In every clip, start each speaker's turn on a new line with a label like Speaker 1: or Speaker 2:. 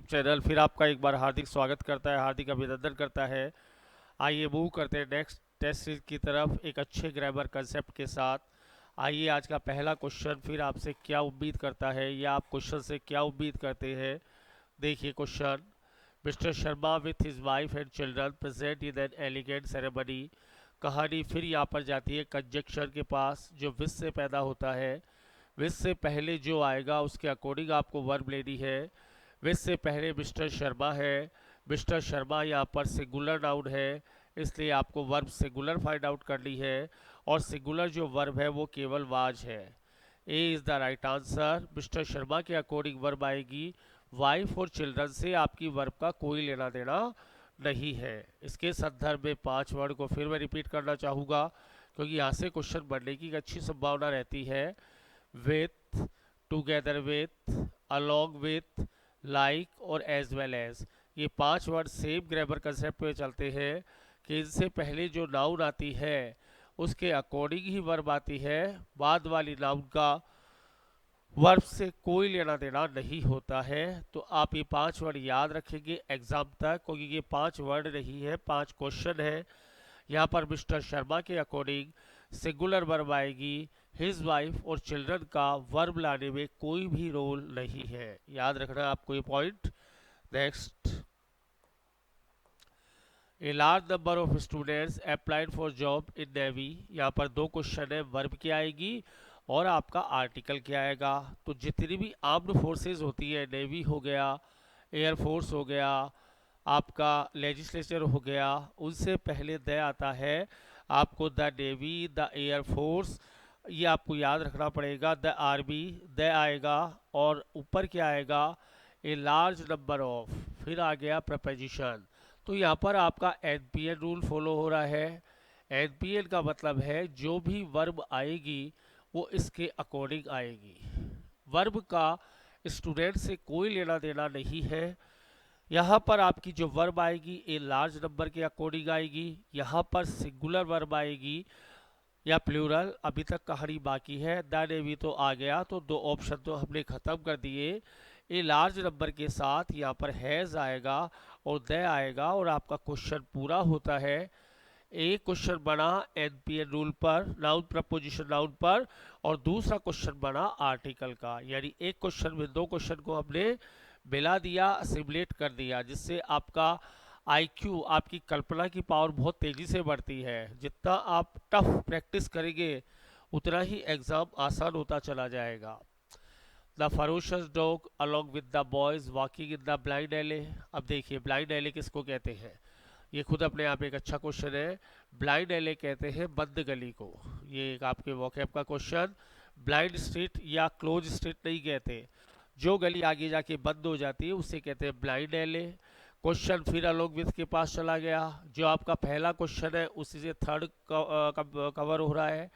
Speaker 1: Channel फिर आपका एक बार हार्दिक स्वागत करता है, हार्दिक अभिनंदन करता है। आइए मूव करते हैं नेक्स्ट टेस्ट सीरीज की तरफ एक अच्छे ग्रामर कंसेप्ट के साथ। आइए आज का पहला क्वेश्चन फिर आपसे क्या उम्मीद करता है या आप क्वेश्चन से क्या उम्मीद करते हैं। देखिए question. Mister Sharma with his wife and children present in an elegant ceremony. कहानी फिर यहाँ पर जाती है कंजक्शन के पास जो विश से पैदा होता है। विश से पहले जो आएगा उसके अकॉर्डिंग आपको वर्ब लेनी है। विश से पहले मिस्टर शर्मा है। मिस्टर शर्मा यहाँ पर सिंगुलर नाउन है, इसलिए आपको वर्ब सिंगुलर फाइंड आउट करनी है। और सिंगुलर जो वर्ब है वो केवल वाज है। A is the right answer. Mister Sharma के अकॉर्डिंग वर्ब आएगी। वाइफ और चिल्ड्रन से आपकी वर्ब का कोई लेना देना नहीं है। इसके संदर्भ में 5 वर्ड को फिर मैं रिपीट करना चाहूँगा क्योंकि यहाँ से क्वेश्चन बनने की एक अच्छी संभावना रहती है। With, together with, along with, like और एज वेल एज, ये 5 वर्ड सेम ग्रामर कंसेप्ट पे चलते हैं कि इनसे पहले जो नाउन आती है उसके अकॉर्डिंग ही वर्ब आती है। बाद वाली नाउन का वर्ब से कोई लेना देना नहीं होता है। तो आप ये 5 वर्ड याद रखेंगे एग्जाम तक क्योंकि ये 5 वर्ड नहीं है, 5 क्वेश्चन है। यहाँ पर मिस्टर शर्मा के अकॉर्डिंग सिंगुलर वर्ब आएगी। हिज वाइफ और चिल्ड्रन का वर्ब लाने में कोई भी रोल नहीं है, याद रखना आपको ये point. Next. A large number of students applied for job in navy. यहाँ पर 2 क्वेश्चन है, वर्ब क्या आएगी और आपका आर्टिकल क्या आएगा। तो जितनी भी आर्म्ड फोर्सेस होती है, नेवी हो गया, एयरफोर्स हो गया, आपका लेजिस्लेचर हो गया, उनसे पहले द आता है। आपको द नेवी, द एयरफोर्स, ये आपको याद रखना पड़ेगा। द आर्मी, द आएगा और ऊपर क्या आएगा, ए लार्ज नंबर ऑफ, फिर आ गया प्रपोजिशन। तो यहाँ पर आपका एनपीएन रूल फॉलो हो रहा है। एनपीएन का मतलब है जो भी वर्ब आएगी वो इसके अकॉर्डिंग आएगी। वर्ब का स्टूडेंट से कोई लेना देना नहीं है। यहाँ पर आपकी जो वर्ब आएगी ए लार्ज नंबर के अकॉर्डिंग आएगी। यहाँ पर सिंगुलर वर्ब आएगी या प्लूरल, अभी तक कहानी बाकी है। द नेवी तो आ गया, तो 2 ऑप्शन तो हमने ख़त्म कर दिए। ए लार्ज नंबर के साथ यहाँ पर हैज़ आएगा और द आएगा और आपका क्वेश्चन पूरा होता है। एक क्वेश्चन बना एनपीएन रूल पर, नाउन प्रपोजिशन नाउन पर, और दूसरा क्वेश्चन बना आर्टिकल का। यानी एक क्वेश्चन में 2 क्वेश्चन को हमने मिला दिया, सिमुलेट कर दिया, जिससे आपका आईक्यू, आपकी कल्पना की पावर बहुत तेज़ी से बढ़ती है। जितना आप टफ प्रैक्टिस करेंगे उतना ही एग्ज़ाम आसान होता चला जाएगा। The ferocious dog along with the boys walking in the blind alley. अब देखिए ब्लाइंड एले किसको कहते हैं, ये खुद अपने आप एक अच्छा क्वेश्चन है। ब्लाइंड एले कहते हैं बंद गली को। ये एक आपके वोकैब का क्वेश्चन। ब्लाइंड स्ट्रीट या क्लोज स्ट्रीट नहीं कहते, जो गली आगे जाके बंद हो जाती है उसे कहते हैं ब्लाइंड एले। क्वेश्चन फिर अलोंग विथ के पास चला गया, जो आपका पहला क्वेश्चन है उसी से थर्ड कवर हो रहा है।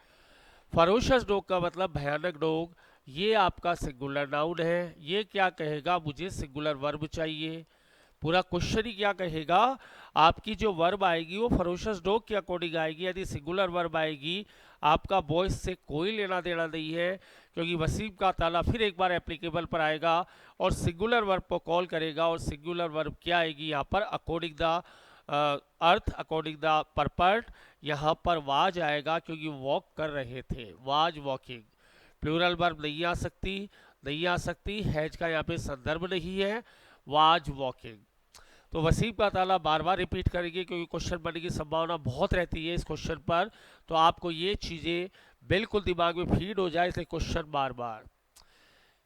Speaker 1: फरोशस डॉग का मतलब भयानक डॉग, ये आपका सिंगुलर नाउन है। ये क्या कहेगा, मुझे सिंगुलर वर्ब चाहिए। पूरा क्वेश्चन ही क्या कहेगा, आपकी जो वर्ब आएगी वो फरोशस डॉग के अकॉर्डिंग आएगी। यदि सिंगुलर वर्ब आएगी, आपका बॉयज से कोई लेना देना नहीं है क्योंकि वसीम का ताला फिर एक बार एप्लीकेबल पर आएगा और सिंगुलर वर्ब को कॉल करेगा। और सिंगुलर वर्ब क्या आएगी यहाँ पर, according the earth, according the purport, यहाँ पर वाज आएगा क्योंकि वॉक कर रहे थे, वाज वॉकिंग। प्लूरल वर्ब नहीं आ सकती, नहीं आ सकती, हैज का यहाँ पे संदर्भ नहीं है, वाज वॉकिंग। तो वसीम का ताला बार बार रिपीट करेंगे क्योंकि क्वेश्चन बनने की संभावना बहुत रहती है इस क्वेश्चन पर। तो आपको ये चीज़ें बिल्कुल दिमाग में फीड हो जाए, इसलिए question bar bar.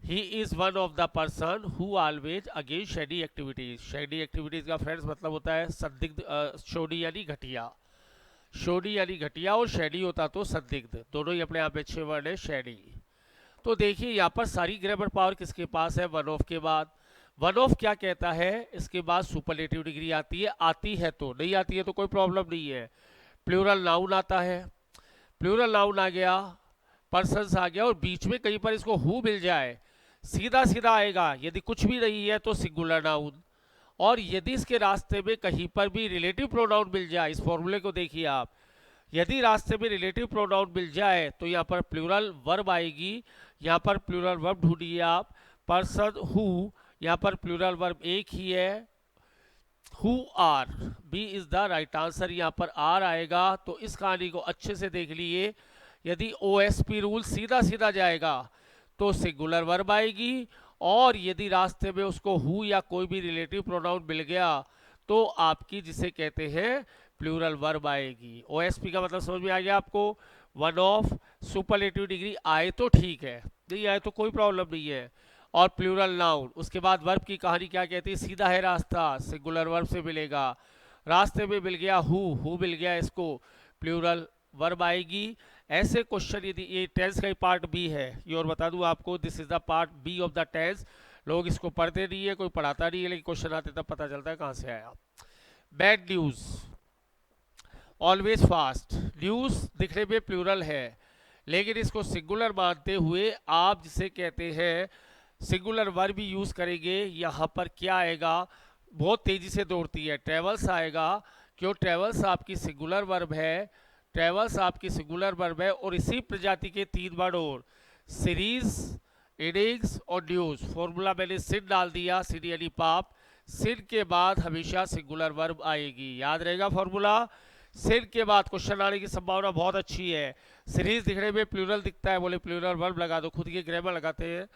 Speaker 1: He is one of the person who always against shady activities. Shady activities का फ्रेंड्स मतलब होता है संदिग्ध, शोडी यानी घटिया। शोडी यानी घटिया और शेडी होता तो संदिग्ध, दोनों ही अपने आप में अच्छे वर्ड है, शेडी। तो देखिए यहाँ पर सारी ग्रामर पावर किसके पास है, वन ऑफ के बाद। वन ऑफ क्या कहता है, इसके बाद सुपरलेटिव डिग्री आती है, आती है तो, नहीं आती है तो कोई प्रॉब्लम नहीं है। प्लूरल नाउन आता है, प्लूरल नाउन आ गया, पर्सन्स आ गया, और बीच में कहीं पर इसको हु मिल जाए, सीधा सीधा आएगा। यदि कुछ भी नहीं है तो सिंगुलर नाउन। और यदि इसके रास्ते में कहीं पर भी रिलेटिव प्रोनाउन मिल जाए, इस फॉर्मूले को देखिए आप, यदि रास्ते में रिलेटिव प्रोनाउन मिल जाए तो यहाँ पर प्लूरल वर्ब आएगी। यहाँ पर प्लूरल वर्ब ढूंढिए आप, पर्सन हु यहाँ पर प्लूरल वर्ब एक ही है, who are, B is the right answer, यहाँ पर आर आएगा। तो इस कहानी को अच्छे से देख लिए। यदि ओएसपी रूल सीधा सीधा जाएगा तो सिंगुलर वर्ब आएगी, और यदि रास्ते में उसको हु या कोई भी रिलेटिव प्रोनाउन मिल गया तो आपकी जिसे कहते हैं प्लूरल वर्ब आएगी। ओएसपी का मतलब समझ में आ गया आपको? वन ऑफ, सुपरलेटिव डिग्री आए तो ठीक है, नहीं आए तो कोई प्रॉब्लम नहीं है। और प्लूरल नाउन, उसके बाद वर्ब की कहानी क्या कहती है? सीधा है रास्ता, सिंगुलर वर्ब से मिलेगा। रास्ते में मिल गया हु मिल गया, इसको प्लूरल वर्ब आएगी। ऐसे क्वेश्चन, यदि ये टेंस का ही पार्ट बी है, ये और बता दूं आपको, this is the part B of the tense. लोग इसको पढ़ते नहीं है, कोई पढ़ाता नहीं है, लेकिन क्वेश्चन आते तब पता चलता है कहाँ से आया। Bad news, always fast. News दिखने में प्लूरल है, लेकिन इसको सिंगुलर मानते हुए आप जिसे कहते हैं सिंगुलर वर्ब भी यूज करेंगे। यहाँ पर क्या आएगा? बहुत तेजी से दौड़ती है, ट्रेवल्स आएगा। क्यों? ट्रेवल्स आपकी सिंगुलर वर्ब है, ट्रेवल्स आपकी सिंगुलर वर्ब है। और इसी प्रजाति के तीन वर्ड और, सीरीज, इनिंग्स और न्यूज। फॉर्मूला मैंने सिन डाल दिया, सिन यानी पाप। सिन के बाद हमेशा सिंगुलर वर्ब आएगी, याद रहेगा फॉर्मूला। सिन के बाद क्वेश्चन आने की संभावना बहुत अच्छी है। सीरीज दिखने में प्लूरल दिखता है, बोले प्लूरल वर्ब लगा दो, खुद के ग्रामर लगाते हैं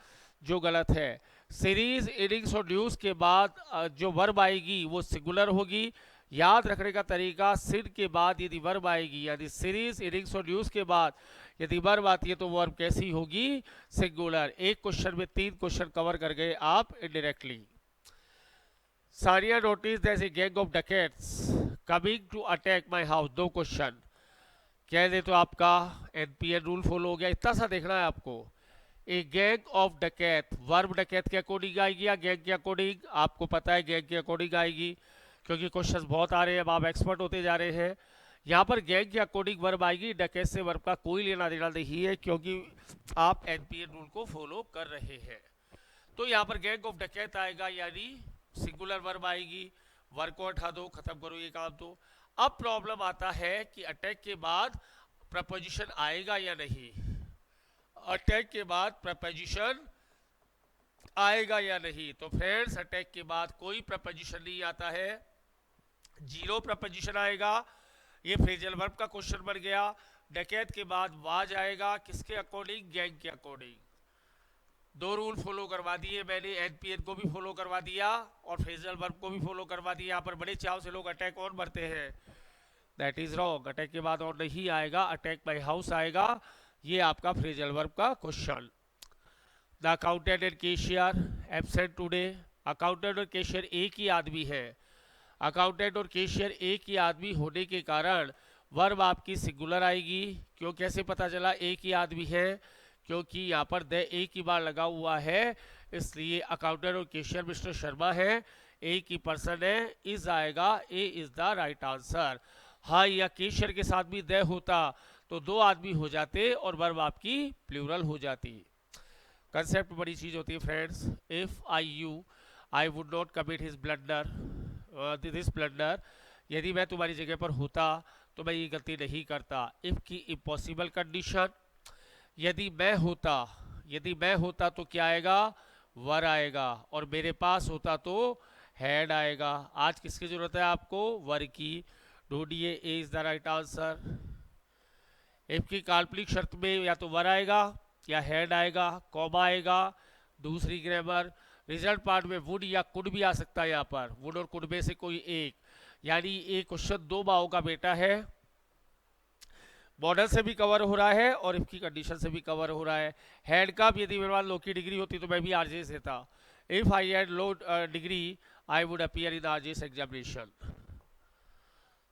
Speaker 1: जो गलत है। सीरीज, इनिंग्स और न्यूज के बाद जो वर्ब आएगी वो सिंगुलर होगी। याद रखने का तरीका, सिन के बाद यदि वर्ब आएगी, यानी सीरीज, इनिंग्स और न्यूज के बाद यदि वर्ब आती है तो वर्ब कैसी होगी? सिंगुलर। एक क्वेश्चन में तीन क्वेश्चन कवर कर गए आप indirectly. Sania notice that a gang of dacoits coming to attack my house. दो क्वेश्चन कह दे तो आपका एनपीएन रूल फॉलो हो गया। इतना सा देखना है आपको। ए गैंग ऑफ डकैत, वर्ब डकैत के अकॉर्डिंग आएगी या गैंग के अकॉर्डिंग? आपको पता है गैंग के अकॉर्डिंग आएगी, क्योंकि क्वेश्चंस बहुत आ रहे हैं, अब आप एक्सपर्ट होते जा रहे हैं। यहाँ पर गैंग के अकॉर्डिंग वर्ब आएगी, डकैत से वर्ब का कोई लेना देना नहीं है, क्योंकि आप एनपीएन रूल को फॉलो कर रहे हैं। तो यहाँ पर गैंग ऑफ डकैत आएगा, यानी सिंगुलर वर्ब आएगी। वर्ब को हटा दो, खत्म करो ये काम। तो अब प्रॉब्लम आता है कि अटैक के बाद प्रपोजिशन आएगा या नहीं। अटैक के बाद प्रपोजिशन आएगा या नहीं? तो फ्रेंड्स, अटैक के बाद कोई प्रपोजिशन नहीं आता है, जीरो प्रपोजिशन आएगा। ये फ्रेजल वर्ब का क्वेश्चन बन गया। डकैत के बाद वाज आएगा, किसके अकॉर्डिंग? गैंग के अकॉर्डिंग। दो रूल फॉलो करवा दिए मैंने, एनपीएन को भी फॉलो करवा दिया और फ्रेजल वर्ब को भी फॉलो करवा दिया। यहाँ पर बड़े चाव से लोग अटैक ऑन भरते हैं, दैट इज रॉन्ग। अटैक के बाद और नहीं आएगा, अटैक बाय हाउस आएगा। ये आपका फ्रेजल वर्ब का question. The accountant and cashier absent today. Accountant और कैशियर एक ही आदमी है। अकाउंटेंट और कैशियर एक ही आदमी होने के कारण वर्ब आपकी सिंगुलर आएगी। क्यों? कैसे पता चला एक ही आदमी है? क्योंकि यहाँ पर द एक ही बार लगा हुआ है, इसलिए अकाउंटेंट और कैशियर मिस्टर शर्मा है, एक ही पर्सन है। इज आएगा, ए इज द राइट आंसर। हाँ, या कैशियर के साथ भी द होता तो दो आदमी हो जाते और वर्ब आपकी प्लूरल हो जाती। कंसेप्ट बड़ी चीज होती है friends. If I would not commit his blunder, this blunder. यदि मैं तुम्हारी जगह पर होता तो मैं ये गलती नहीं करता। इफ की इम्पॉसिबल कंडीशन, यदि मैं होता तो क्या आएगा? वर आएगा। और मेरे पास होता तो हैड आएगा। आज किसकी जरूरत है आपको? वर की। ढूंढिए, A is the right answer. If की काल्पनिक शर्त में या तो वर आएगा या हैड आएगा, कॉमा आएगा। दूसरी ग्रामर, रिजल्ट पार्ट में वुड या कुड भी आ सकता है। यहाँ पर वुड और कुड में से कोई एक, यानी एक क्वेश्चन दो बाओं का बेटा है। मॉडल से भी कवर हो रहा है और इफ की कंडीशन से भी कवर हो रहा है। हैड का भी, यदि मेरे पास लो की डिग्री होती तो मैं भी आरजेएस देता। If I had low degree I would appear in RJS examination.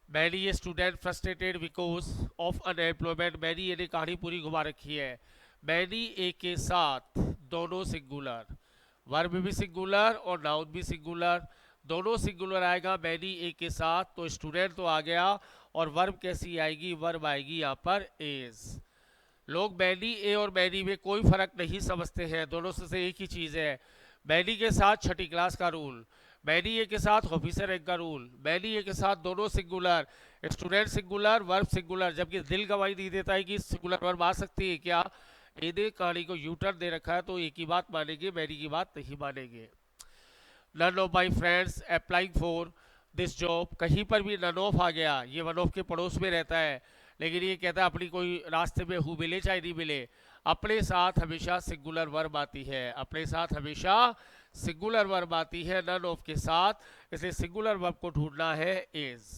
Speaker 1: Many student frustrated because of unemployment. Many ये कहानी पूरी घुमा रखी है। मैनी ए के साथ दोनों सिंगुलर, वर्ब भी सिंगुलर और नाउन भी सिंगुलर, दोनों सिंगुलर आएगा मैनी ए के साथ। तो स्टूडेंट तो आ गया, और वर्ब कैसी आएगी? वर्ब आएगी यहाँ पर इज। लोग मैनी ए और मैनी में कोई फर्क नहीं समझते हैं, दोनों से एक ही चीज है। मैनी के साथ छठी क्लास का रूल, मैनी ए के साथ ऑफिसर रैंक का रूल, मैनी ए के साथ दोनों singular, student singular, verb singular. जबकि दिल गवाही नहीं देता है कि सिंगुलर वर्ब आ सकती है क्या। इन्हें कहानी को यूटर्न दे रखा है, तो एक ही बात मानेंगे, मैनी की बात नहीं मानेंगे। None of my friends applying for this job, कहीं पर भी नन ऑफ आ गया, ये वन ऑफ के पड़ोस में रहता है, लेकिन ये कहता है अपनी कोई रास्ते में हु मिले चाहे नहीं मिले, अपने साथ हमेशा सिंगुलर वर्ब आती है, अपने साथ हमेशा सिंगुलर वर्ब आती है नन ऑफ के साथ, इसलिए सिंगुलर वर्ब को ढूंढना है इज।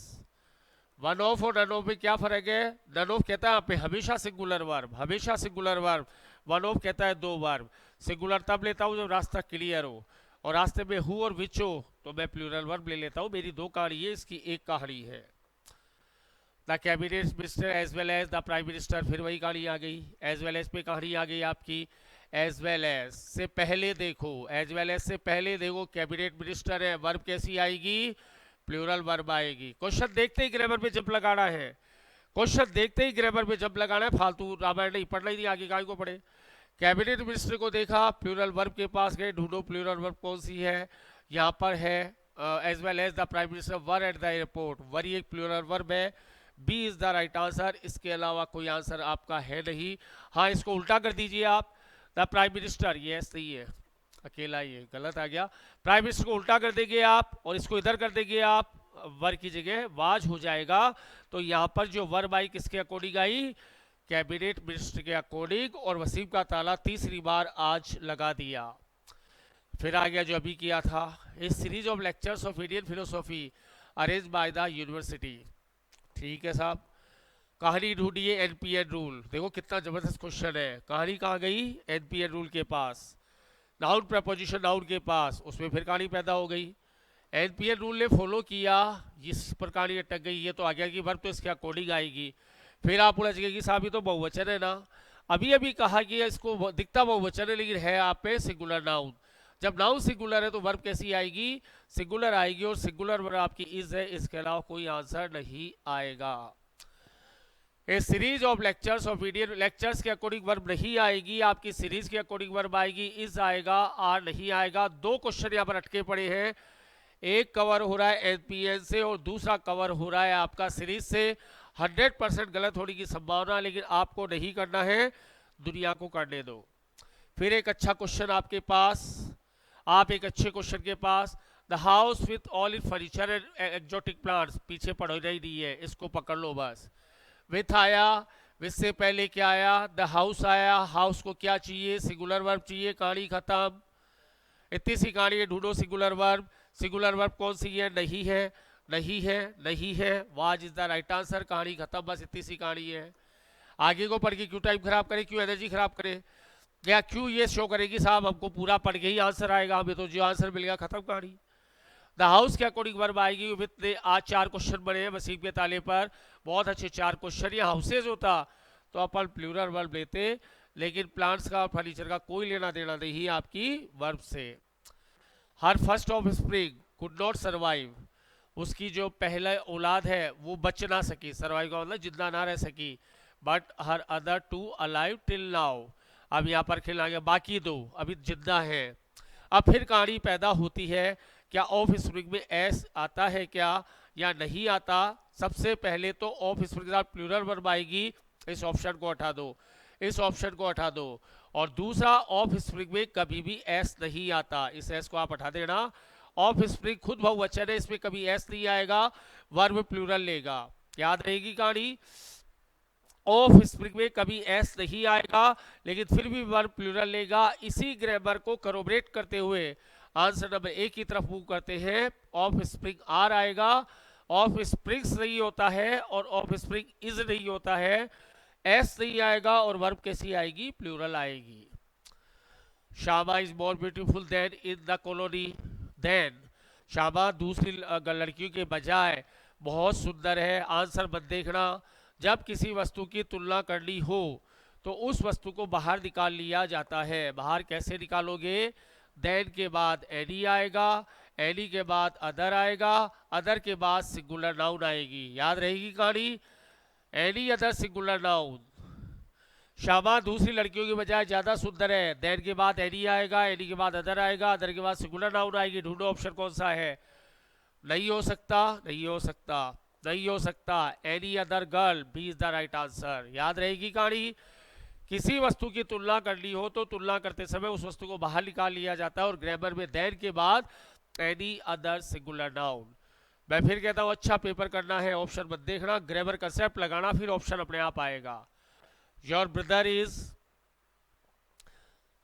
Speaker 1: वन ऑफ और नन ऑफ में क्या फर्क है? नन ऑफ कहता है आप पे हमेशा सिंगुलर वर्ब, हमेशा सिंगुलर वर्ब। वन ऑफ कहता है दो वर्ब। सिंगुलर तब लेता हूँ जब रास्ता क्लियर हो, और रास्ते में हु और विच हो तो मैं प्लूरल वर्ब ले लेता हूँ। मेरी दो कहानी है, इसकी एक कहानी है। The cabinet minister as well as the prime minister, फिर वही कहानी आ गई। एज वेल एज पे कहानी आ गई आपकी। एज वेल एज से पहले देखो, एज वेल एज से पहले देखो कैबिनेट मिनिस्टर है, वर्ब कैसी आएगी? प्लूरल वर्ब आएगी। क्वेश्चन देखते ही ग्रामर पे जंप लगाना है, क्वेश्चन देखते ही ग्रामर पे जंप लगाना है, फालतू रामायण नहीं पढ़ना ही नहीं, आगे काय को पढ़े। कैबिनेट मिनिस्टर को देखा, प्लूरल वर्ब के पास गए, ढूंढो प्लूरल वर्ब कौन सी है। यहाँ पर है as well as the prime minister were at the airport, were एक प्लूरल वर्ब है। B is the right answer, इसके अलावा कोई आंसर आपका है नहीं। हाँ, इसको उल्टा कर दीजिए आप, द प्राइम मिनिस्टर, ये सही है, अकेला ये गलत आ गया। प्राइम मिनिस्टर को उल्टा कर देंगे आप, और इसको इधर कर देंगे आप, वर की जगह वाज हो जाएगा। तो यहाँ पर जो वर्ब आई किसके अकॉर्डिंग आई? कैबिनेट मिनिस्टर के अकॉर्डिंग। और वसीम का ताला तीसरी बार आज लगा दिया। फिर आ गया जो अभी किया था, a series of lectures of Indian philosophy arrange by the university. ठीक है साहब, कहानी ढूंढिए एनपीएन रूल। देखो कितना जबरदस्त क्वेश्चन है। कहानी कहाँ गई? एनपीएन रूल के पास, नाउन प्रपोजिशन नाउन के पास, उसमें फिर कहानी पैदा हो गई। एनपीएन रूल ने फॉलो किया, इस पर कहानी अटक गई। ये तो आ गया कि वर्ब तो इसके अकॉर्डिंग आएगी। फिर आप उलझ गए कि साहब ये तो बहुवचन है ना। अभी अभी कहा कि इसको दिखता बहुवचन है, लेकिन है आप पे सिंगुलर नाउन। जब नाउन सिंगुलर है तो वर्ब कैसी आएगी? सिंगुलर आएगी, और सिंगुलर वर्ब आपकी इज है, इसके अलावा कोई आंसर नहीं आएगा। A series of lectures of Indian, lectures के अकॉर्डिंग वर्ब नहीं आएगी, आपकी सीरीज के अकॉर्डिंग वर्ब आएगी। इज आएगा, आर नहीं आएगा। दो क्वेश्चन यहाँ पर अटके पड़े हैं, एक कवर हो रहा है एनपीएन से और दूसरा कवर हो रहा है आपका सीरीज से। 100% गलत होने की संभावना, लेकिन आपको नहीं करना है, दुनिया को करने दो। फिर एक अच्छा क्वेश्चन आपके पास, आप एक अच्छे क्वेश्चन के पास, the house with all in furniture and exotic plants, पीछे पढ़ो नहीं है, इसको पकड़ लो बस। विथ आया, विथ से पहले क्या आया? द हाउस आया। हाउस को क्या चाहिए? सिंगुलर वर्ब चाहिए। कहानी खत्म। इतनी सी कहानी है, ढूंढो सिंगुलर वर्ब। सिंगुलर वर्ब कौन सी है? नहीं है, नहीं है, नहीं है, was is the right answer. कहानी खत्म, बस इतनी सी कहानी है। आगे को पढ़ के क्यों टाइम खराब करे, क्यों एनर्जी खराब करे, या क्यों ये शो करेगी साहब हमको पूरा पढ़ के ही आंसर आएगा, हमें तो जो आंसर मिल गया खत्म कहानी। द हाउस के अकॉर्डिंग वर्ब आएगी विथ। आज 4 क्वेश्चन बने हैं वसीम के ताले पर, बहुत अच्छे 4 क्वेश्चन। ये हाउसेज होता तो अपन प्लूरल वर्ब लेते, लेकिन प्लांट्स का और फर्नीचर का कोई लेना देना नहीं आपकी वर्ब से। Her first offspring could not survive, उसकी जो पहला औलाद है वो बच ना सकी, सर्वाइव का मतलब जिंदा ना रह सकी। But her other two alive till now, अब यहाँ पर खेल आ गया, बाकी दो अभी जिंदा है। अब फिर कहानी पैदा होती है, क्या ऑफ स्प्रिंग में एस आता है क्या या नहीं आता? सबसे पहले तो ऑफ स्प्रिंग के साथ प्लूरल वर्ब आएगी, इस ऑप्शन को हटा दो, इस ऑप्शन को हटा दो। और दूसरा, ऑफ स्प्रिंग में कभी भी एस नहीं आता, इस एस को आप हटा देना। ऑफ स्प्रिंग खुद बहुवचन है, इसमें कभी एस नहीं आएगा, वर्ब प्लूरल लेगा। याद रहेगी कहानी, ऑफ स्प्रिंग में कभी एस नहीं आएगा, लेकिन फिर भी वर्ब प्लूरल लेगा। इसी ग्रामर को करोबरेट करते हुए आंसर नंबर ए की तरफ मूव करते हैं। ऑफ स्प्रिंग आर आएगा, ऑफ स्प्रिंग्स नहीं होता है, और ऑफ स्प्रिंग इज नहीं होता है, एस नहीं आएगा, और वर्ब कैसी आएगी? प्लूरल आएगी। Shama is more beautiful than in the colony, then Shama दूसरी लड़कियों के बजाय बहुत सुंदर है। आंसर मत देखना, जब किसी वस्तु की तुलना करनी हो तो उस वस्तु को बाहर निकाल लिया जाता है। बाहर कैसे निकालोगे? देन के बाद एनी आएगा, एनी के बाद अदर आएगा, अदर के बाद सिंगुलर नाउन आएगी। याद रहेगी कहानी, एनी अदर सिंगुलर नाउन। शामा दूसरी लड़कियों की बजाय ज्यादा सुंदर है, देन के बाद एनी आएगा, एनी के बाद अदर आएगा, अदर के बाद सिंगुलर नाउन आएगी। ढूंढो ऑप्शन कौन सा है? नहीं हो सकता, नहीं हो सकता, नहीं हो सकता। Any other girl, B is the right answer. याद रहेगी कहानी, किसी वस्तु की तुलना करनी हो तो तुलना करते समय उस वस्तु को बाहर निकाल लिया जाता है, और ग्रामर में देन के बाद एनी अदर सिंगुलर नाउन। मैं फिर कहता हूँ अच्छा पेपर करना है, ऑप्शन मत देखना, ग्रामर कंसेप्ट लगाना, फिर ऑप्शन अपने आप आएगा। योर ब्रदर इज,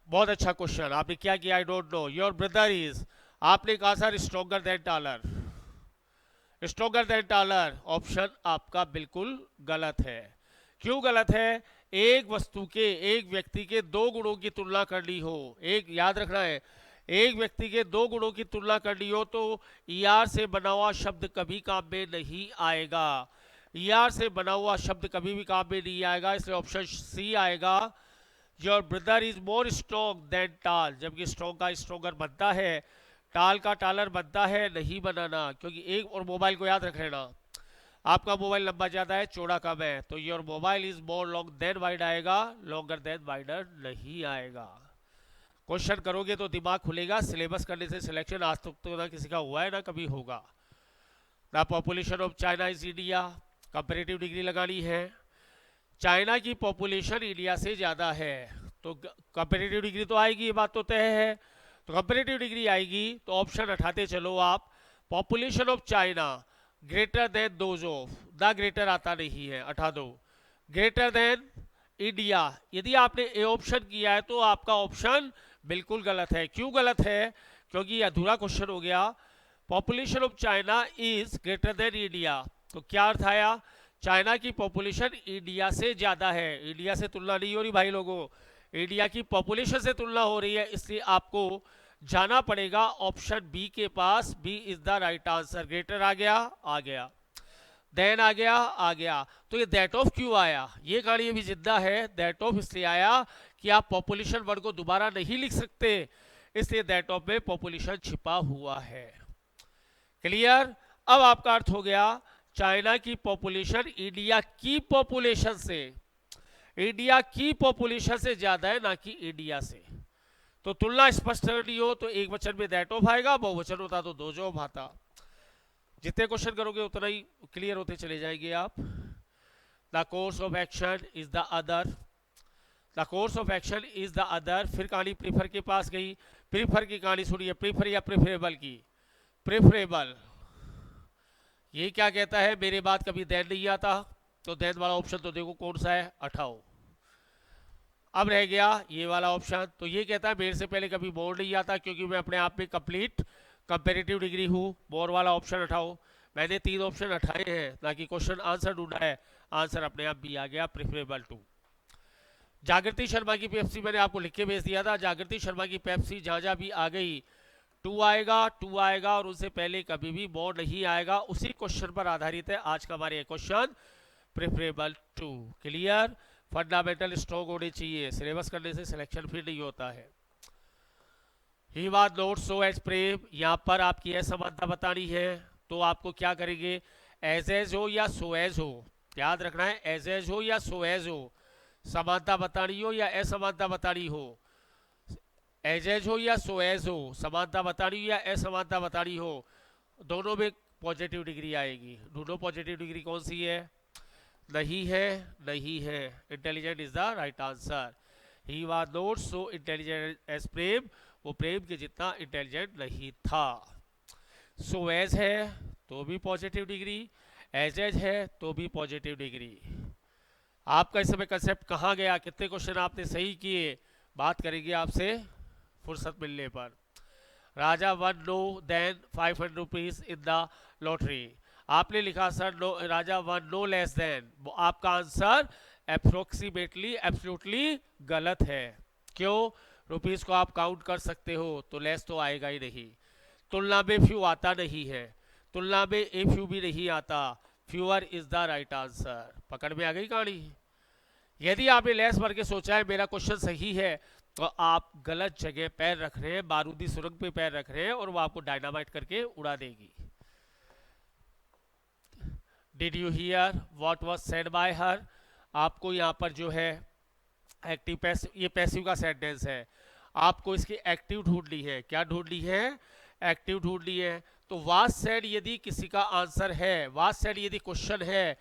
Speaker 1: बहुत अच्छा क्वेश्चन, आपने क्या किया I don't know. Your brother is, आपने कहा sir stronger then taller, stronger then taller, option आपका बिल्कुल गलत है। क्यों गलत है? एक वस्तु के, एक व्यक्ति के दो गुणों की तुलना करनी हो, एक याद रखना है, एक व्यक्ति के दो गुणों की तुलना करनी हो तो ईआर से बना हुआ शब्द कभी काम में नहीं आएगा। ईआर से बना हुआ शब्द कभी भी काम में नहीं आएगा, इसलिए ऑप्शन सी आएगा। Your brother is more strong than tall, जबकि स्ट्रॉन्ग का स्ट्रॉन्गर बनता है, टाल का टालर बनता है नहीं बनाना, क्योंकि एक और मोबाइल को याद रख लेना, आपका मोबाइल लंबा ज़्यादा है चौड़ा कम है, तो your mobile is more long than wide आएगा, लॉन्गर देन वाइडर नहीं आएगा। क्वेश्चन करोगे तो दिमाग खुलेगा, सिलेबस करने से सिलेक्शन आज तक तो ना किसी का हुआ है ना कभी होगा। The population of China is India, comparative degree लगानी है। चाइना की पॉपुलेशन इंडिया से ज़्यादा है, तो कंपेरेटिव डिग्री तो आएगी, ये बात तो तय है। तो कंपेरेटिव डिग्री आएगी तो ऑप्शन हटाते चलो आप। Population of China greater than those of, the greater आता नहीं है, हटा दो। ग्रेटर देन इंडिया, यदि आपने ए ऑप्शन किया है तो आपका ऑप्शन बिल्कुल गलत है। क्यों गलत है? क्योंकि ये अधूरा क्वेश्चन हो गया। Population of China is greater than India, तो क्या अर्थ आया? चाइना की पॉपुलेशन इंडिया से ज़्यादा है, इंडिया से तुलना नहीं हो रही भाई लोगों, इंडिया की पॉपुलेशन से तुलना हो रही है, इसलिए आपको जाना पड़ेगा ऑप्शन बी के पास। B is the right answer. Greater आ गया, आ गया, देन आ गया, आ गया। तो ये दैट ऑफ क्यों आया? ये कहानी अभी जिंदा है। दैट ऑफ इसलिए आया कि आप पॉपुलेशन वर्ड को दोबारा नहीं लिख सकते, इसलिए दैट ऑफ में पॉपुलेशन छिपा हुआ है। क्लियर? अब आपका अर्थ हो गया, चाइना की पॉपुलेशन इंडिया की पॉपुलेशन से, इंडिया की पॉपुलेशन से ज्यादा है, ना कि इंडिया से। तो तुलना स्पष्ट करनी हो तो एक वचन में दैट ऑफ आएगा, बहुवचन होता तो दो जॉब आता। जितने क्वेश्चन करोगे उतना ही क्लियर होते चले जाएंगे आप। The course of action is the other, the course of action is the other. फिर कहानी प्रीफर के पास गई, प्रीफर की कहानी सुनिए, प्रीफर या प्रेफरेबल की। प्रेफरेबल, ये क्या कहता है? मेरे बाद कभी देन नहीं आता, तो देन वाला ऑप्शन तो देखो कौन सा है, हटाओ। अब रह गया ये वाला ऑप्शन, तो ये कहता है मेरे से पहले कभी मोर नहीं आता, क्योंकि मैं अपने आप में कंप्लीट कंपेरेटिव डिग्री हूँ। मोर वाला ऑप्शन हटाओ। मैंने 3 ऑप्शन हटाए हैं ताकि क्वेश्चन आंसर ढूंढा है, आंसर अपने आप भी आ गया, प्रेफरेबल टू। जागृति शर्मा की पेप्सी मैंने आपको लिख के भेज दिया था, जागृति शर्मा की पेप्सी जहाँ जहाँ भी आ गई टू आएगा, टू आएगा, और उससे पहले कभी भी मोर नहीं आएगा। उसी क्वेश्चन पर आधारित है आज का हमारे question, preferable to. Clear? Fundamental strong होने चाहिए, सिलेबस करने से सिलेक्शन फिर नहीं होता है। He was not so as Prem, यहाँ पर आपकी असमानता बतानी है, तो आपको क्या करेंगे? एज हो या सो एज हो, याद रखना है, एज हो या सो एज हो, समानता बतानी हो या असमानता बतानी हो, एज हो या सो एज हो, समानता बतानी हो या असमानता बतानी हो, दोनों में पॉजिटिव डिग्री आएगी। ढूंढो पॉजिटिव डिग्री कौन सी है? नहीं है, नहीं है। Intelligent is the right answer. He was not so intelligent as Prem, वो प्रेम के जितना इंटेलिजेंट नहीं था। सो एज है तो भी पॉजिटिव डिग्री, एज है तो भी पॉजिटिव डिग्री। आपका इस समय कंसेप्ट कहाँ गया? कितने क्वेश्चन आपने सही किए? बात करेंगे आपसे फुर्सत मिलने पर। Raja won no than 500 rupees in the lottery, आपने लिखा sir no, Raja won no less than, आपका आंसर अप्रोक्सीमेटली एब्सोल्युटली गलत है। क्यों? रुपीस को आप काउंट कर सकते हो, तो लेस तो आएगा ही नहीं। तुलना में फ्यू आता नहीं है, तुलना में ए फ्यू भी नहीं आता, fewer is the right answer. पकड़ में आ गई कहानी? यदि आपने लेस भर के सोचा है मेरा क्वेश्चन सही है, तो आप गलत जगह पैर रख रहे हैं, बारूदी सुरंग पे पैर रख रहे हैं, और वो आपको डायनामाइट करके उड़ा देगी। Did you here what was said bye हर, आपको यहाँ पर जो है एक्टिव पैसिव, ये पैसिव का सेंटेंस है, आपको इसकी एक्टिव ढूंढनी है। क्या ढूंढनी है? एक्टिव ढूंढनी है। तो वाज सेड यदि किसी का आंसर है, वाज सेड यदि क्वेश्चन है,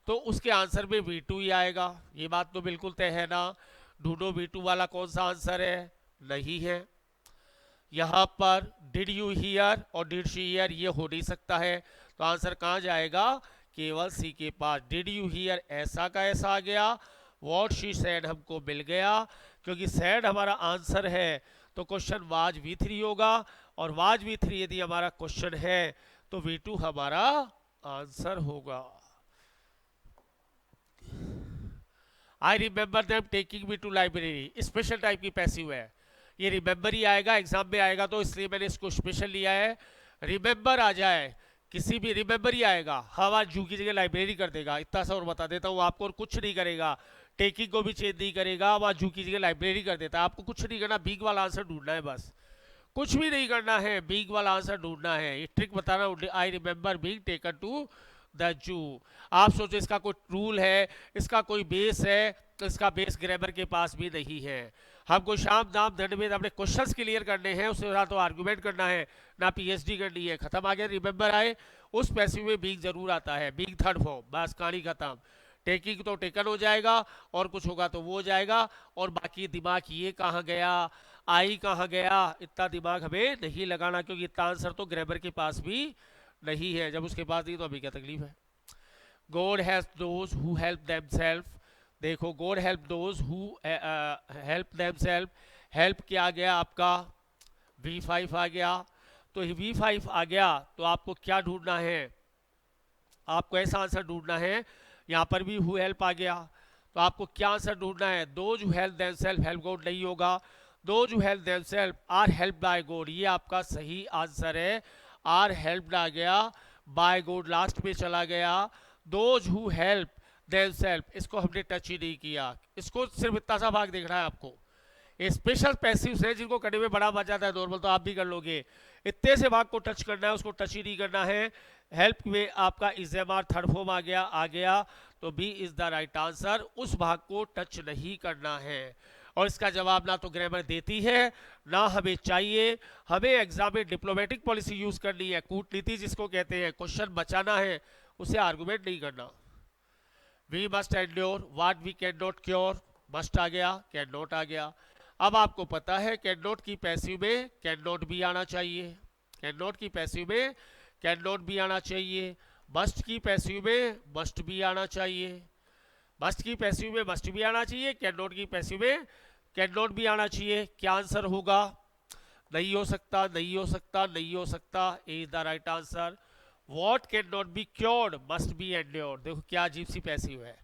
Speaker 1: तो उसके आंसर में V2 ही आएगा, ये बात तो बिल्कुल तय है ना। ढूंढो V2 वाला कौन सा आंसर है? नहीं है। यहाँ पर डिड यू हियर और डिड शी हियर ये हो नहीं सकता है, तो आंसर कहाँ जाएगा, केवल सी के पास। डिड यू हियर ऐसा का ऐसा आ गया, वॉट शी सैड हमको मिल गया, क्योंकि सैड हमारा आंसर है तो क्वेश्चन वाज V3 होगा, और वाज V3 यदि हमारा क्वेश्चन है तो V2 हमारा आंसर होगा। I remember them taking me to library, special type की पैसिव है, ये रिमेंबर ही आएगा, एग्जाम में आएगा, तो इसलिए मैंने इसको स्पेशल लिया है। रिमेंबर आ जाए, किसी भी रिमेंबर ही आएगा, हम आज जू की जगह लाइब्रेरी कर देगा, इतना सा और बता देता हूँ आपको, और कुछ नहीं करेगा, टेकिंग को भी चेंज नहीं करेगा, वहाँ जू की जगह लाइब्रेरी कर देता है। आपको कुछ नहीं करना, बिग वाला आंसर ढूंढना है, बस कुछ भी नहीं करना है, बिग वाला आंसर ढूंढना है। ये ट्रिक बता रहा हूँ, I remember being taken to the zoo. आप सोचो इसका कोई रूल है, इसका कोई बेस है, तो इसका बेस ग्रामर के पास भी नहीं है। हमको शाम दाम दंड में अपने क्वेश्चंस क्लियर करने हैं, उससे ना तो आर्गुमेंट करना है ना पीएचडी करनी है। खत्म आ गया, रिमेंबर आए, उस पैसिव में बीइंग जरूर आता है, बीइंग थर्ड फॉर्म, बस कहानी खत्म। टेकिंग तो टेकन हो जाएगा, और कुछ होगा तो वो हो जाएगा, और बाकी दिमाग ये कहाँ गया, आई कहाँ गया, इतना दिमाग हमें नहीं लगाना, क्योंकि इतना आंसर तो ग्रामर के पास भी नहीं है। जब उसके पास नहीं तो अभी क्या तकलीफ है। God has those who help themselves, देखो God help those who help themselves, help क्या आ गया आपका, V5 आ गया, तो V5 आ गया तो आपको क्या ढूंढना है, आपको ऐसा आंसर ढूंढना है, यहाँ पर भी हु हेल्प आ गया, तो आपको क्या आंसर ढूंढना है, those who help themselves, help God नहीं होगा, those who help themselves are help by God, ये आपका सही आंसर है। आर हेल्प्ड आ गया, बाय गॉड लास्ट में चला गया, दोज हु हेल्प देमसेल्फ इसको हमने टच ही नहीं किया, इसको सिर्फ इतना सा भाग देख रहा है आपको। ये स्पेशल पैसिव्स है जिनको करने में बड़ा मजा आता है, नॉर्मल तो आप भी कर लोगे, इतने से भाग को टच करना है, उसको टच ही नहीं करना है। हेल्प में आपका इज़ेमार थर्ड फॉर्म आ गया, तो B is the right answer, उस भाग को टच नहीं करना है। और इसका जवाब ना तो ग्रामर देती है ना हमें चाहिए, हमें एग्जाम में डिप्लोमेटिक पॉलिसी यूज करनी है, कूटनीति जिसको कहते हैं, क्वेश्चन बचाना है, उसे आर्गुमेंट नहीं करना। We must endure what we can not cure, must आ गया, कैन नॉट आ गया। अब आपको पता है कैन नॉट की पैसिव में कैन नॉट भी आना चाहिए, कैन नॉट की पैसिव में कैन नॉट भी आना चाहिए, मस्ट की पैसिव में मस्ट भी आना चाहिए, मस्ट की पैसिव में मस्ट भी आना चाहिए, कैन नॉट की पैसिव में कैन नॉट भी आना चाहिए। क्या आंसर होगा, नहीं हो सकता, नहीं हो सकता, नहीं हो सकता, A is the right answer. What can not be cured must be endured, देखो क्या अजीब सी पैसिव है,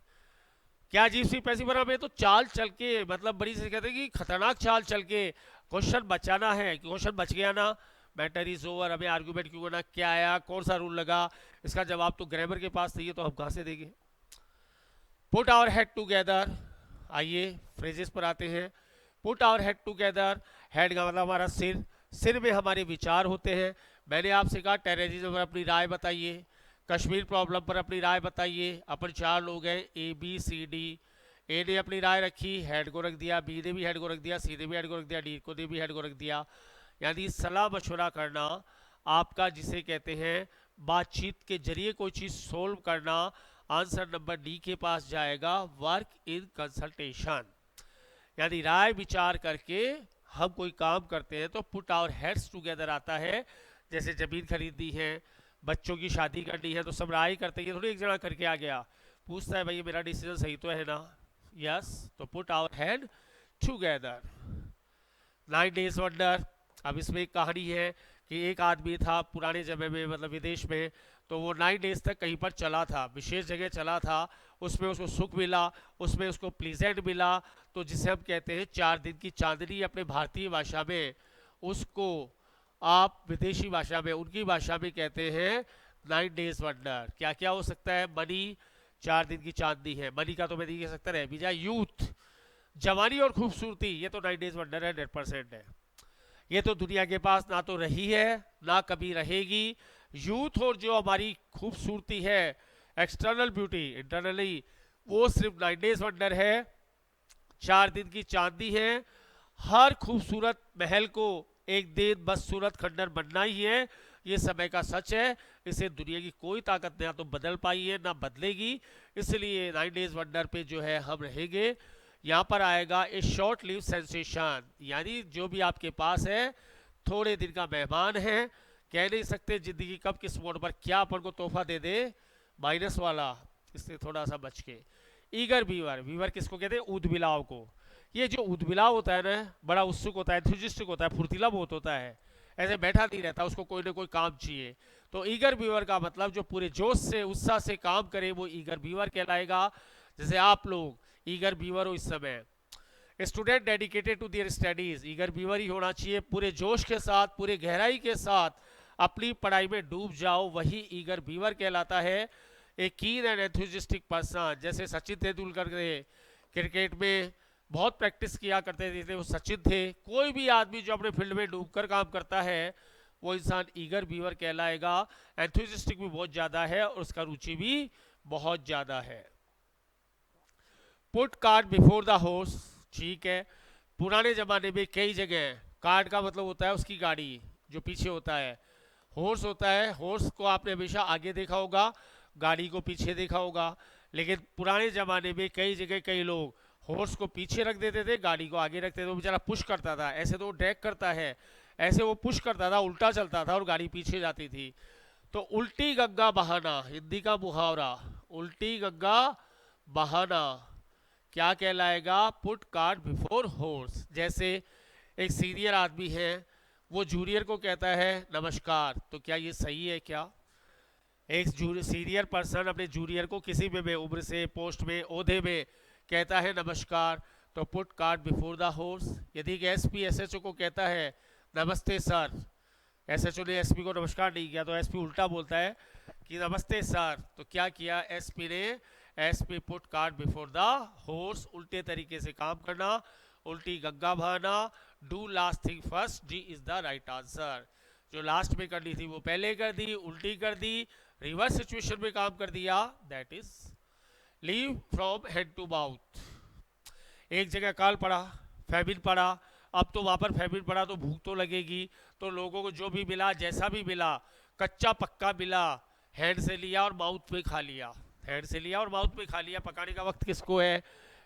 Speaker 1: क्या अजीब सी पैसिव बना, हमें तो चाल चल के, मतलब बड़ी से कहते हैं कि खतरनाक चाल चल के क्वेश्चन बचाना है, क्वेश्चन बच गया ना, मैटर इज ओवर, हमें आर्गूमेंट क्यों करना, क्या आया, कौन सा रूल लगा, इसका जवाब तो ग्रामर के पास नहीं है, तो हम कहाँ से देंगे। पुट आवर हेड टुगेदर, आइए फ्रेजेस पर आते हैं। Put our head together, head का मतलब हमारा सिर, सिर में हमारे विचार होते हैं। मैंने आपसे कहा टेररिज्म पर अपनी राय बताइए, कश्मीर प्रॉब्लम पर अपनी राय बताइए, अपन चार लोग हैं ABCD, ए ने अपनी राय रखी, हेड को रख दिया, बी ने भी हेड को रख दिया, सी ने भी हेड को रख दिया, डी को ने भी हेड को रख दिया, यानी सलाह मशवरा करना आपका, जिसे कहते हैं बातचीत के जरिए कोई चीज़ सोल्व करना। आंसर नंबर डी के पास जाएगा, वर्क इन कंसल्टेशन, यानी राय विचार करके हम कोई काम करते हैं, तो पुट आवर हेड्स टुगेदर आता है। जैसे जमीन खरीदनी है, बच्चों की शादी करनी है, तो सब राय करते हैं, थोड़ी एक जना करके आ गया, पूछता है भाई मेरा डिसीजन सही तो है ना, यस, तो put our head together. 9 days wonder, अब इसमें एक कहानी है कि एक आदमी था पुराने समय में, मतलब विदेश में, तो वो 9 डेज तक कहीं पर चला था, विशेष जगह चला था, उसमें उसको सुख मिला, उसमें उसको प्लीजेंट मिला, तो जिसे हम कहते हैं 4 दिन की चांदनी अपने भारतीय भाषा में, उसको आप विदेशी भाषा में, उनकी भाषा में कहते हैं 9 डेज वंडर। क्या क्या हो सकता है, मनी 4 दिन की चांदनी है, मनी का तो मैं नहीं कह सकता, रह भी जाए, यूथ जवानी और खूबसूरती, ये तो 9 डेज वंडर है, 100% है, ये तो दुनिया के पास ना तो रही है ना कभी रहेगी। यूथ और जो हमारी खूबसूरती है, एक्सटर्नल ब्यूटी, इंटरनली, वो सिर्फ 9 डेज वंडर है, 4 दिन की चांदनी है। हर खूबसूरत महल को एक दिन बस सूरत खंडर बनना ही है, ये समय का सच है, इसे दुनिया की कोई ताकत ना तो बदल पाई है ना बदलेगी, इसलिए 9 डेज वंडर पे जो है हम रहेंगे। यहाँ पर आएगा ए शॉर्ट लिव सेंसेशन, यानी जो भी आपके पास है थोड़े दिन का मेहमान है, कह नहीं सकते जिंदगी कब किस मोड़ पर क्या अपन को तोहफा दे दे, माइनस वाला, इससे थोड़ा सा बच के। ईगर बीवर, बीवर किसको कहते हैं, ऊदबिलाव को। ये जो ऊदबिलाव होता है ना, बड़ा उत्सुक होता है, एंथुसिस्टिक होता है, फुर्तीला बहुत होता है, ऐसे बैठा नहीं रहता, उसको कोई ना कोई काम चाहिए। तो ईगर बीवर का मतलब जो पूरे जोश से उत्साह से काम करे वो ईगर बीवर कहलाएगा। जैसे आप लोग ईगर बीवर हो इस समय। Student dedicated to their studies, eager beaver ही होना चाहिए, पूरे जोश के साथ, पूरे गहराई के साथ अपनी पढ़ाई में डूब जाओ, वही ईगर बीवर कहलाता है। एक कीन एंड एंथुसिस्टिक पर्सन, जैसे सचिन तेंदुलकर के क्रिकेट में बहुत प्रैक्टिस किया करते थे, वो सचिन थे। कोई भी आदमी जो अपने फील्ड में डूबकर काम करता है वो इंसान ईगर बीवर कहलाएगा। एंथुसिस्टिक भी बहुत ज़्यादा है और उसका रुचि भी बहुत ज़्यादा है। Put card before the horse, ठीक है। पुराने ज़माने में कई जगह कार्ड का मतलब होता है उसकी गाड़ी जो पीछे होता है, हॉर्स होता है, हॉर्स को आपने हमेशा आगे देखा होगा, गाड़ी को पीछे देखा होगा। लेकिन पुराने ज़माने में कई जगह कई लोग हॉर्स को पीछे रख देते थे, गाड़ी को आगे रखते थे, वो बेचारा पुश करता था। ऐसे तो वो ड्रैग करता है, ऐसे वो पुश करता था, उल्टा चलता था और गाड़ी पीछे जाती थी। तो उल्टी गंगा बहाना, हिंदी का मुहावरा, उल्टी गंगा बहाना क्या कहलाएगा, पुट कार्ट बिफोर हॉर्स। जैसे एक सीनियर आदमी है, वो जूनियर को कहता है नमस्कार, तो क्या ये सही है क्या? एक सीनियर पर्सन अपने जूनियर को किसी में उम्र से, पोस्ट में, ओहदे में कहता है नमस्कार, तो put cart before the horse. यदि एसपी एसएचओ को कहता है नमस्ते सर, एसएचओ ने एसपी को नमस्कार नहीं किया तो एसपी उल्टा बोलता है कि नमस्ते सर, तो क्या किया एसपी ने, SP put cart before the horse, उल्टे तरीके से काम करना, उल्टी गंगा बहाना। Do last thing first, D is the right answer. जो लास्ट में करनी थी वो पहले कर दी, उल्टी कर दी, रिवर्स सिचुएशन में काम कर दिया, that is live from head to mouth. एक जगह काल पड़ा, फैमिन पड़ा, अब तो वहाँ पर फैमिन पड़ा तो भूख तो लगेगी, तो लोगों को जो भी मिला, जैसा भी मिला, कच्चा पक्का मिला, हैंड से लिया और माउथ में खा लिया, हैंड से लिया और माउथ में खा लिया। पकाने का वक्त किसको है?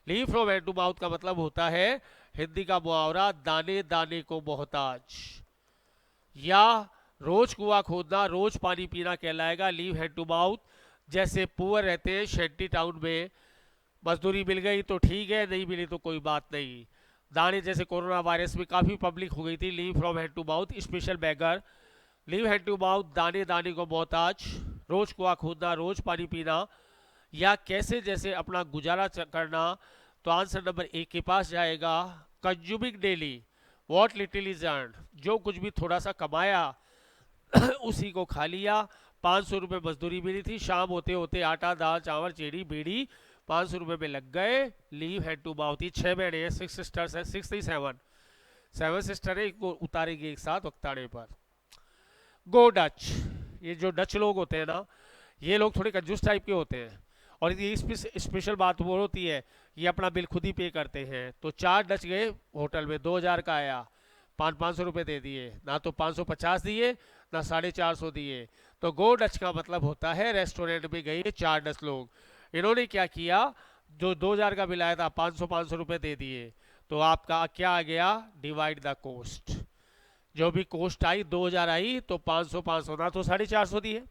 Speaker 1: Live from hand to mouth का मतलब होता है हिंदी का मुहावरा दाने दाने को मोहताज, या रोज कुआं खोदना रोज पानी पीना कहलाएगा लीव हैंड टू माउथ। जैसे पुअर रहते हैं शेंटी टाउन में, मजदूरी मिल गई तो ठीक है, नहीं मिली तो कोई बात नहीं। दाने जैसे कोरोना वायरस में काफ़ी पब्लिक हो गई थी, live from hand to mouth, special beggar, live hand to mouth, दाने दाने को मोहताज, रोज कुआं खोदना रोज पानी पीना, या कैसे जैसे अपना गुजारा करना। तो आंसर नंबर ए के पास जाएगा, consuming daily what little is earn, जो कुछ भी थोड़ा सा कमाया उसी को खा लिया। 500 रुपये मजदूरी मिली थी, शाम होते होते आटा दाल चावल चीनी बीड़ी 500 रुपये में लग गए, लीव हैंड टू माउथ। ये 6 बहने हैं, 6 सिस्टर्स हैं, 6 नहीं 7 सिस्टर है, इनको उतारेंगे एक साथ वक्ताने पर। गो डच, ये जो डच लोग होते हैं ना, ये लोग थोड़े कंजूस टाइप के होते हैं, और ये स्पेशल बात वो होती है, ये अपना बिल खुद ही पे करते हैं। तो 4 डच गए होटल में, 2000 का आया, 500 रुपये दे दिए, ना तो 550 दिए ना 450 दिए। तो गो डच का मतलब होता है रेस्टोरेंट में गए 4 डच लोग, इन्होंने क्या किया, जो 2000 का बिल आया था 500 रुपये दे दिए। तो आपका क्या आ गया, डिवाइड द कोस्ट, जो भी कोस्ट आई 2000 आई तो 500 ना तो 450 दिए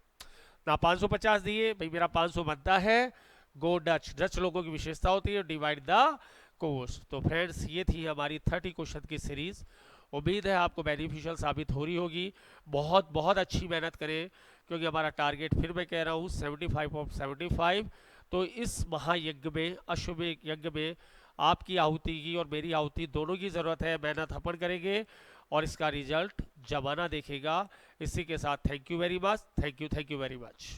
Speaker 1: ना 550 दिए, भाई मेरा 500 बनता है। गो डच, डच लोगों की विशेषता होती है डिवाइड द कोस्ट। तो फ्रेंड्स ये थी हमारी 30 क्वेश्चन की सीरीज, उम्मीद है आपको बेनिफिशियल साबित हो रही होगी। बहुत बहुत अच्छी मेहनत करें, क्योंकि हमारा टारगेट फिर मैं कह रहा हूँ 75 ऑफ 75। तो इस महायज्ञ में, अश्व यज्ञ में आपकी आहुति की और मेरी आहुति दोनों की ज़रूरत है। मेहनत अपन करेंगे और इसका रिजल्ट जमाना देखेगा। इसी के साथ thank you very much, thank you very much.